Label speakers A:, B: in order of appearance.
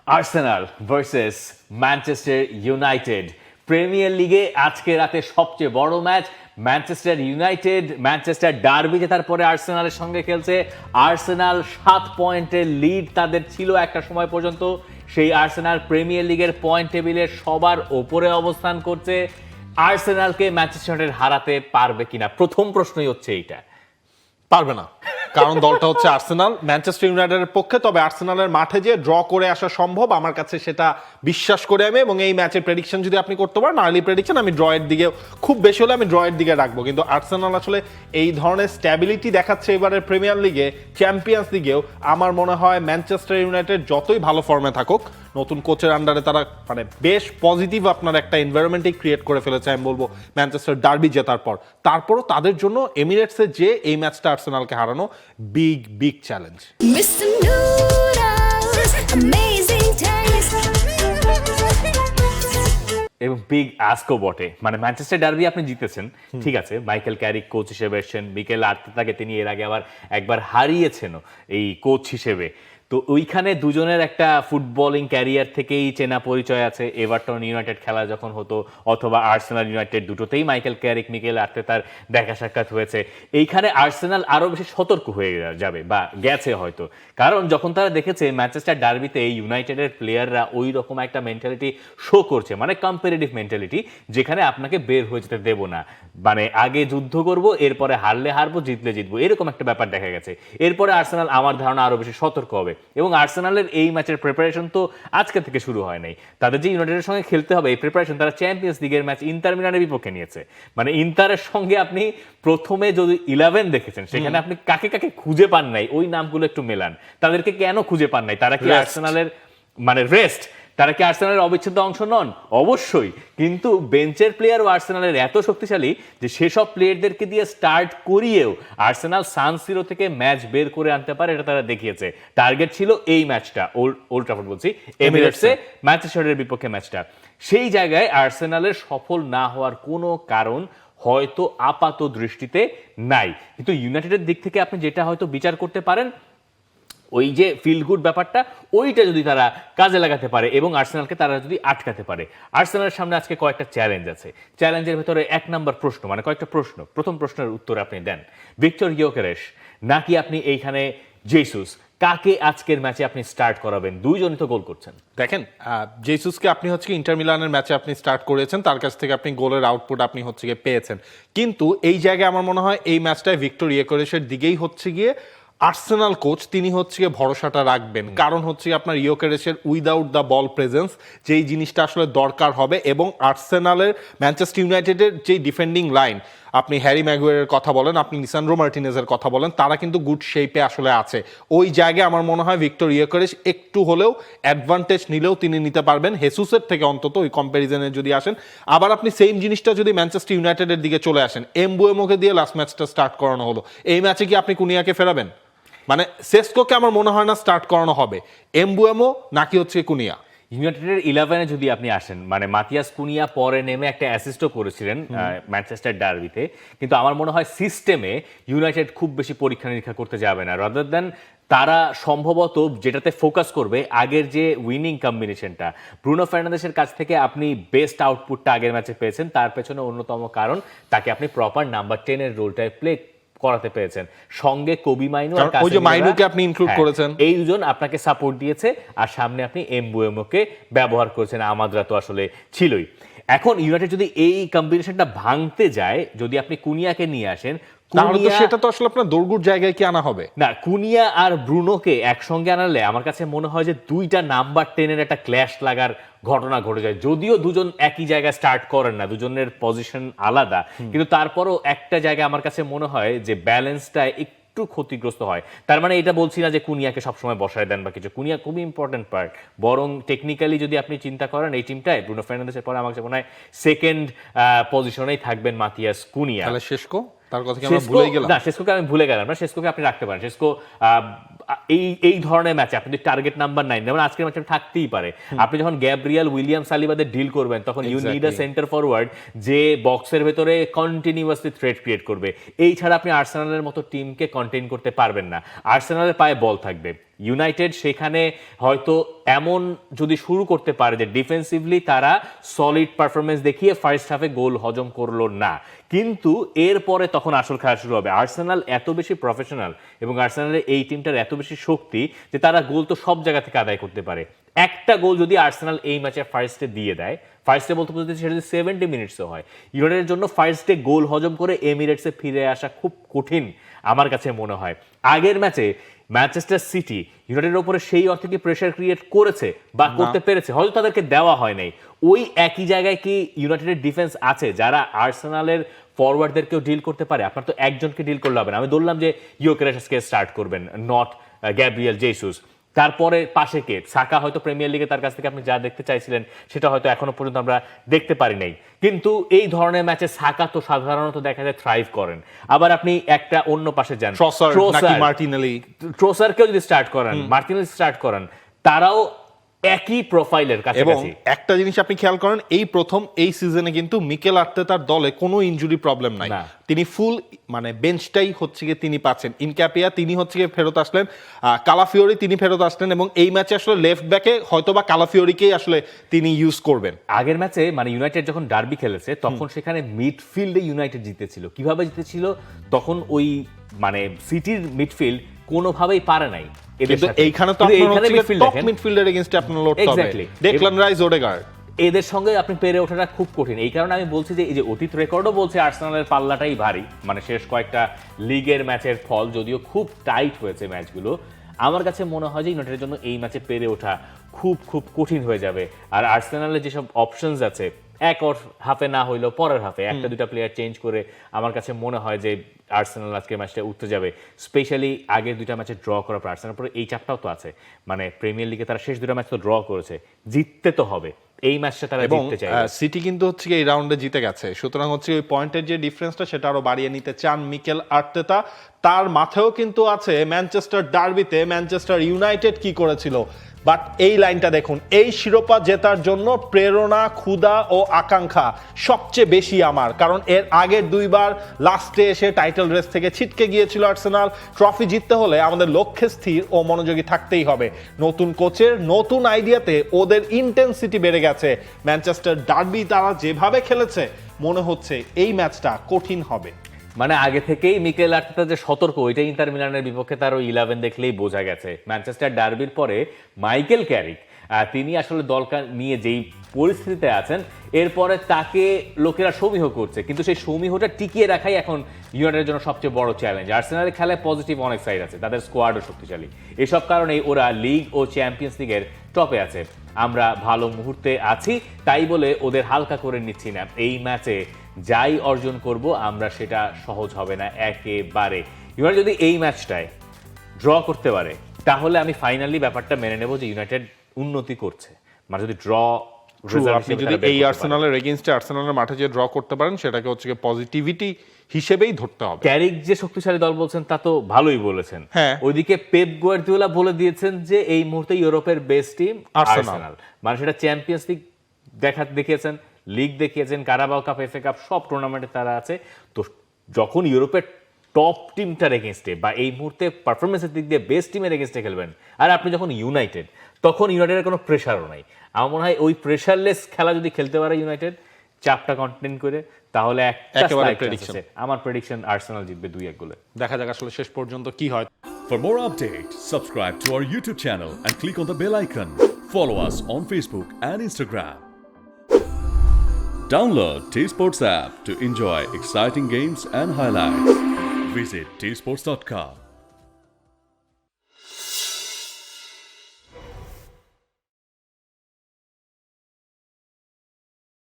A: Arsenal versus Manchester United premier লিগে আজকে রাতে সবচেয়ে বড় ম্যাচ। ম্যানচেস্টার ডার্বি জেতার পরে আর্সেনালের সঙ্গে খেলছে। আর্সেনাল 7 পয়েন্টের লিড তাদের ছিল একটা সময় পর্যন্ত। সেই আর্সেনাল প্রিমিয়ার লিগের পয়েন্ট টেবিলের সবার ওপরে অবস্থান করছে। আর্সেনালকে ম্যানচেস্টার ইউনাইটেড হারাতে পারবে কিনা, প্রথম প্রশ্নই হচ্ছে এইটা।
B: পারবে না, কারণ দলটা হচ্ছে আর্সেনাল ম্যানচেস্টার ইউনাইটেডের পক্ষে। তবে আর্সেনালের মাঠে যে ড্র করে আসা সম্ভব আমার কাছে, সেটা বিশ্বাস করে আমি। এবং এই ম্যাচের প্রেডিকশন যদি আপনি করতে পারেন, আর্লি প্রেডিকশন আমি ড্রয়ের দিকে, খুব বেশি হলে আমি ড্রয়ের দিকে রাখবো। কিন্তু আর্সেনাল আসলে এই ধরনের স্ট্যাবিলিটি দেখাচ্ছে এবারের প্রিমিয়ার লিগে, চ্যাম্পিয়ন্স লিগেও। আমার মনে হয় ম্যানচেস্টার ইউনাইটেড যতই ভালো ফর্মে থাকুক, নতুন কোচের আন্ডারে তারা মানে বেশ পজিটিভ আপনার একটা এনভায়রনমেন্টই ক্রিয়েট করে ফেলেছে আমি বলবো ম্যানচেস্টার ডার্বি জেতার পর। তারপরও তাদের জন্য এমিরেটসে যে এই ম্যাচটা আর্সেনালকে হারানো big challenge.
C: Mr. Noodles, amazing taste.
A: এবং বিগ আস্কও বটে। মানে ম্যানচেস্টার ডার্বি আপনি জিতেছেন, ঠিক আছে, মাইকেল ক্যারিক কোচ হিসেবে এসেছেন, মিকেল আর্তেতাকে তিনি এর আগে আবার একবার হারিয়েছেন এই কোচ হিসেবে। তো ওইখানে দুজনের একটা ফুটবলিং ক্যারিয়ার থেকেই চেনা পরিচয় আছে। এভারটন ইউনাইটেড খেলা যখন হতো, অথবা আর্সেনাল ইউনাইটেড, দুটোতেই মাইকেল ক্যারিক মিকেল আর্তেতার দেখা সাক্ষাৎ হয়েছে। এইখানে আর্সেনাল আরো বেশি সতর্ক হয়ে যাবে বা গেছে হয়তো, কারণ যখন তারা দেখেছে ম্যানচেস্টার ডার্বিতে ইউনাইটেডের প্লেয়াররা ওই রকম একটা মেন্টালিটি শো করছে, মানে কম্পারেটিভ মেন্টালিটি, যেখানে আপনাকে বের হয়ে যেতে দেবো না, মানে আগে যুদ্ধ করব, এরপরে হারলে হারবো, জিতলে জিতবো, এরকম একটা ব্যাপার দেখা গেছে। এরপরে আর্সেনাল আমার ধারণা আরো বেশি সতর্ক হবে। এবং আর্সেনালের এই ম্যাচের প্রিপারেশন তো আজকে থেকে শুরু হয় নাই। তাদের যে ইউনাইটেডের সঙ্গে খেলতে হবে, এই প্রিপারেশন তারা চ্যাম্পিয়ন্স লিগের ম্যাচ ইন্টার মিলানের বিপক্ষে নিয়েছে। মানে ইন্টারের সঙ্গে আপনি প্রথমে যদি 11 দেখেছেন, সেখানে আপনি কাকে কাকে খুঁজে পান নাই, ওই নামগুলো একটু মেলান। তাদেরকে কেন খুঁজে পান নাই? তারা কি আর্সেনালের মানে রেস্ট, তারা কি আর্সেনালের অবিচ্ছেদ্য অংশ নন? অবশ্যই। কিন্তু বেঞ্চের প্লেয়ার ও আর্সেনালের এত শক্তিশালী যে সেসব প্লেয়ারদেরকে দিয়ে স্টার্ট করিয়েও আর্সেনাল সান সিরো থেকে ম্যাচ বের করে আনতে পারে, এটা তারা দেখিয়েছে। টার্গেট ছিল এই ম্যাচটা, ওল্ড ট্রাফোর্ড বলছি, এমিরেটসে ম্যানচেস্টারের বিপক্ষে ম্যাচটা। সেই জায়গায় আর্সেনালের সফল না হওয়ার কোনো কারণ হয়তো আপাত দৃষ্টিতে নাই। কিন্তু ইউনাইটেডের দিক থেকে আপনি যেটা হয়তো বিচার করতে পারেন, ওই যে ফিল গুড ব্যাপারটা, ওইটা যদি তারা কাজে লাগাতে পারে এবং আর্সেনালকে তারা যদি আটকাতে পারে। আর্সেনালের সামনে আজকে কয়েকটা চ্যালেঞ্জ আছে। চ্যালেঞ্জের ভেতরে 1 নম্বর প্রশ্ন, মানে কয়েকটা প্রশ্ন, প্রথম প্রশ্নের উত্তর আপনি দেন ভিক্টর গিয়োকেরেস নাকি আপনি এইখানে জেসুস, কাকে আজকের ম্যাচে আপনি স্টার্ট করাবেন? দুইজনই তো গোল করছেন।
B: দেখেন, জেসুসকে আপনি হচ্ছে ইন্টার মিলানের ম্যাচে আপনি স্টার্ট করেছেন, তার কাছ থেকে আপনি গোলের আউটপুট আপনি হচ্ছে গিয়ে পেয়েছেন। কিন্তু এই জায়গায় আমার মনে হয় এই ম্যাচটায় ভিক্টর ইয়োকেরেসের দিকেই হচ্ছে গিয়ে আর্সেনাল কোচ তিনি হচ্ছে গিয়ে ভরসাটা রাখবেন। কারণ হচ্ছে আপনার ইয়োকেরেসের উইদাউট দ্য বল প্রেজেন্স যেই জিনিসটা আসলে দরকার হবে, এবং আর্সেনালের ম্যানচেস্টার ইউনাইটেডের যেই ডিফেন্ডিং লাইন, আপনি হ্যারি ম্যাগুয়ারের কথা বলেন, আপনি লিসান্ড্রো মার্টিনেজের কথা বলেন, তারা কিন্তু গুড শেপে আসলে আছে। ওই জায়গায় আমার মনে হয় ভিক্টর ইয়োকেরেস একটু হলেও অ্যাডভান্টেজ নিলেও তিনি নিতে পারবেন হেসুসের থেকে, অন্তত ওই কম্প্যারিজনে যদি আসেন। আবার আপনি সেম জিনিসটা যদি ম্যানচেস্টার ইউনাইটেডের দিকে চলে আসেন, এমবুয়েমোকে দিয়ে লাস্ট ম্যাচটা স্টার্ট করানো হলো, এই ম্যাচে কি আপনি কুনিয়াকে ফেরাবেন? মানে সেস্কোকে আমার মনে হয় না স্টার্ট করানো হবে। এমবুয়েমো নাকি হচ্ছে কুনিয়া?
A: ইউনাইটেডের 11-এ যদি আপনি আসেন, মানে মাতিয়াস কুনিয়া পরে নেমে একটা অ্যাসিস্টও করেছিলেন ম্যানচেস্টার ডার্বিতে, কিন্তু আমার মনে হয় সিস্টেমে ইউনাইটেড খুব বেশি পরীক্ষা নিরীক্ষা করতে যাবে না। রাদার দেন তারা সম্ভবত যেটাতে ফোকাস করবে, আগের যে উইনিং কম্বিনেশনটা, ব্রুনো ফার্নান্দেসের কাছ থেকে আপনি বেস্ট আউটপুটটা আগের ম্যাচে পেয়েছেন, তার পেছনে অন্যতম কারণ তাকে আপনি প্রপার নাম্বার 10-এর রোলটায় প্লে করাতে পেরেছেন। সঙ্গে কবি মাইনু আর
B: ওই যে মাইনুকে আপনি ইনক্লুড করেছেন,
A: এই দুজন আপনাকে সাপোর্ট দিয়েছে, আর সামনে আপনি এমবুয়েমোকে ব্যবহার করেছেন। আমাদরা তো আসলে ছিলই। এখন ইউনাইটেড যদি এই কম্বিনেশনটা ভাঙতে যায়, যদি আপনি কুনিয়াকে নিয়ে আসেন,
B: তাহলে তো সেটা তো আসলে আপনার দৌড়গুড় জায়গায় কি আনা হবে
A: না। কুনিয়া আর ব্রুনোকে একসঙ্গে আনালে আমার কাছে মনে হয় যে দুইটা নাম্বার 10-এর একটা ক্ল্যাশ লাগার ঘটনা ঘটে যায়। যদিও দুজন একই জায়গায় স্টার্ট করেন না, দুজনের পজিশন আলাদা, কিন্তু তারপরও একটা জায়গায় আমার কাছে মনে হয় যে ব্যালেন্সটা একটু ক্ষতিগ্রস্ত হয়। তার মানে এটা বলছি না যে কুনিয়াকে সবসময় বসায় দেন বা কিছু, কুনিয়া খুবই ইম্পর্টেন্ট পার্ট। বরং টেকনিক্যালি যদি আপনি চিন্তা করেন এই টিমটায়, ব্রুনো ফার্নান্দেসের পরে আমার কাছে মনে হয় সেকেন্ড পজিশনেই থাকবেন মাতিয়াস কুনিয়া।
B: তাহলে শেষকো তার কথা কি আমরা ভুলে গেলাম?
A: না, শেষকোকে আমি ভুলে গেলাম না, শেষকোকে আপনি রাখতে পারেন। শেষকো এই ধরনের ম্যাচে আপনি টার্গেট নাম্বার 9 যেমন আজকের ম্যাচে থাকতেই পারে, আপনি যখন গ্যাব্রিয়েল উইলিয়াম সালিবাদের ডিল করবেন তখন you need a center forward যে বক্সের ভেতরে কন্টিনিউয়াসলি থ্রেট ক্রিয়েট করবে। এই ছাড়া আপনি আর্সেনালের মতো টিমকে কন্টেইন করতে পারবেন না। আর্সেনালের পায়ে বল থাকবে। ইউনাইটেড সেখানে হয়তো এমন যদি শুরু করতে পারে যে ডিফেন্সিভলি তারা সলিড পারফরমেন্স দেখিয়ে ফার্স্ট হাফে গোল হজম করলো না, কিন্তু এরপরে তখন আসল খেলা শুরু হবে। আর্সেনাল এত বেশি প্রফেশনাল এবং আর্সেনালের এই টিমটার এত বেশি শক্তি যে তারা গোল তো সব জায়গা থেকে আদায় করতে পারে। একটা গোল যদি আর্সেনাল এই ম্যাচে ফার্স্টে দিয়ে দেয়, ফার্স্টে বলতে বলতে সেটা যদি 70 মিনিটসও হয়, ইউনাইটেডের জন্য ফার্স্টে গোল হজম করে এমিরেটসে ফিরে আসা খুব কঠিন আমার কাছে মনে হয়। আগের ম্যাচে ম্যানচেস্টার সিটি ইউনাইটেডের উপরে সেই অর্থে কি প্রেশার ক্রিয়েট করেছে বা করতে পেরেছে, হয়তো তাদেরকে দেওয়া হয় নাই। ওই একই জায়গায় কি ইউনাইটেডের ডিফেন্স আছে যারা আর্সেনালের ফরওয়ার্ডদেরকেও ডিল করতে পারে? আপনার তো একজনকে ডিল করলে হবে না। আমি ধরলাম যে ইয়োকেরেসকে স্টার্ট করবেন, নট গ্যাব্রিয়েল জেসুস। তারপরে পাশে কে? সাকা হয়তো প্রিমিয়ার লিগে তার কাছ থেকে আপনি যা দেখতে চাইছিলেন সেটা হয়তো এখনো পর্যন্ত আমরা দেখতে পারি নাই, কিন্তু এই ধরনের ম্যাচে সাকা তো সাধারণত দেখা যায় থ্রাইভ করেন। আবার আপনি একটা অন্য পাশে যান, ট্রোসারকেও যদি স্টার্ট করেন, মার্টিনেলি স্টার্ট করেন, তারাও একই প্রোফাইলের কাছে।
B: এবং একটা জিনিস আপনি খেয়াল করেন, এই প্রথম এই সিজনে কিন্তু মিকেল আর্তেতার দলে কোনো ইনজুরি প্রবলেম নাই, তিনি ফুল মানে বেঞ্চটাই হচ্ছে গিয়ে তিনি পাচ্ছেন। ইনক্যাপিয়া তিনি হচ্ছে গিয়ে ফেরত আসলেন, কালাফিওরি তিনি ফেরত আসলেন, এবং এই ম্যাচে আসলে লেফট ব্যাকে হয়তোবা কালাফিওরিকেই আসলে তিনি ইউজ করবেন।
A: আগের ম্যাচে মানে ইউনাইটেড যখন ডার্বি খেলেছে তখন সেখানে মিডফিল্ডে ইউনাইটেড জিতেছিল। কিভাবে জিতেছিল? তখন ওই মানে সিটির মিডফিল্ড কোনোভাবেই পারে নাই।
B: কিন্তু এইখানে তো আপনার হচ্ছে টপ মিডফিল্ডার এগেইনস্ট আপনার লড়তে হবে, ডেক্লান রাইস, ওডেগার্ড,
A: এদের সঙ্গে আপনি পেরে ওঠাটা খুব কঠিন। এই কারণে আমি বলছি যে এই যে অতীত রেকর্ডও বলছে আর্সেনালের পাল্লাটাই ভারী, মানে শেষ কয়েকটা লিগের ম্যাচের ফল যদিও খুব টাইট হয়েছে ম্যাচগুলো, আমার কাছে মনে হয় যে ইউনাইটেডের জন্য এই ম্যাচে পেরে ওঠা খুব খুব কঠিন হয়ে যাবে। আর আর্সেনালের যেসব অপশনস আছে, এক ওর হাফে না হইলেও পরের হাফে একটা দুটা প্লেয়ার চেঞ্জ করে আমার কাছে মনে হয় যে আর্সেনাল আজকে ম্যাচটা উঠতে যাবে। স্পেশালি আগের দুইটা ম্যাচে ড্র করার পর আর্সেনাল পরে এই চাপটাও তো আছে, মানে প্রিমিয়ার লিগে তারা শেষ দুটো ম্যাচ তো ড্র করেছে, জিততে তো হবে এই ম্যাচটা তারা জিততে চায়।
B: সিটি কিন্তু হচ্ছে এই রাউন্ডে জিতে গেছে, সুতরাং হচ্ছে ওই পয়েন্টের যে ডিফারেন্সটা সেটা আরো বাড়িয়ে নিতে চান মিকেল আর্তেতা। তার মাথায়ও কিন্তু আছে ম্যানচেস্টার ডার্বিতে ম্যানচেস্টার ইউনাইটেড কি করেছিল, বাট এই লাইনটা দেখুন, এই শিরোপা জেতার জন্য প্রেরণা, ক্ষুধা ও আকাঙ্ক্ষা সবচেয়ে বেশি আমার, কারণ এর আগের দুইবার লাস্টে এসে টাইটেল রেস থেকে ছিটকে গিয়েছিল আর্সেনাল। ট্রফি জিততে হলে আমাদের লক্ষ্যে স্থির ও মনোযোগী থাকতেই হবে। নতুন কোচের নতুন আইডিয়াতে ওদের ইন্টেন্সিটি বেড়ে গেছে। ম্যানচেস্টার ডার্বি তারা যেভাবে খেলেছে মনে হচ্ছে এই ম্যাচটা কঠিন হবে।
A: মানে আগে থেকেই মিকেল আর্তেতা যে সতর্ক, ওইটা ইন্টার মিলানের বিপক্ষে তার ওই 11 দেখলেই বোঝা গেছে। ম্যানচেস্টার ডার্বির পরে মাইকেল ক্যারিক তিনি আসলে দলকে নিয়ে যেই পরিস্থিতিতে আছেন, এরপরে তাকে লোকেরা সমীহ করছে, কিন্তু সেই সমীহটা টিকিয়ে রাখাই এখন ইউনাইটেডের জন্য সবচেয়ে বড় চ্যালেঞ্জ। আর্সেনালের খেলায় পজিটিভ অনেক সাইড আছে, তাদের স্কোয়াডও শক্তিশালী, এসব কারণেই ওরা লিগ ও চ্যাম্পিয়ন্স লিগের টপে আছে। আমরা ভালো মুহূর্তে আছি তাই বলে ওদের হালকা করে নিচ্ছি না। এই ম্যাচে যাই অর্জন করব আমরা সেটা সহজ হবে না একেবারে। ইউনাইটেড যদি এই ম্যাচটায় ড্র করতে পারে তাহলে আমি ফাইনালি ব্যাপারটা মেনে নেব যে ইউনাইটেড উন্নতি করছে। মানে যদি ড্র
B: আপনি যদি এই আর্সেনালের এগেইনস্টে আর্সেনালের মাঠে যে ড্র করতে পারেন সেটাকে হচ্ছে পজিটিভিটি হিসেবেই ধরতে হবে।
A: ক্যারিক যে শক্তিশালী দল বলছেন তা তো ভালোই বলেছেন, ওইদিকে পেপ গুয়ার্দিওলা বলে দিয়েছেন যে এই মুহূর্তে ইউরোপের বেস্ট টিম আর্সেনাল, মানে সেটা চ্যাম্পিয়ন্স লিগ দেখিয়েছেন, লিগ দেখিয়েছেন, কারাবাও কাপ, এফএ কাপ সব টুর্নামেন্টে তারা আছে। তো যখন ইউরোপের টপ টিমটার এগেইনস্টে বা এই মুহূর্তে পারফরমেন্সের দিক দিয়ে বেস্ট টিমের এগেইনস্টে খেলবেন, আর আপনি যখন ইউনাইটেড, তখন ইউনাইটেডের কোনো প্রেশারও নাই। আমার মনে হয় ওই প্রেশারলেস খেলা যদি খেলতে পারে ইউনাইটেড চাপটা কন্টেইন করে, তাহলে আমার প্রেডিকশন আর্সেনাল জিতবে 2-1 গোলে।
B: দেখা যাক আসলে শেষ পর্যন্ত কি হয়।
D: For more updates, subscribe to our YouTube channel and click on the bell icon. Follow us on Facebook and Instagram. Download T-Sports app to enjoy exciting games and highlights. Visit tsports.com.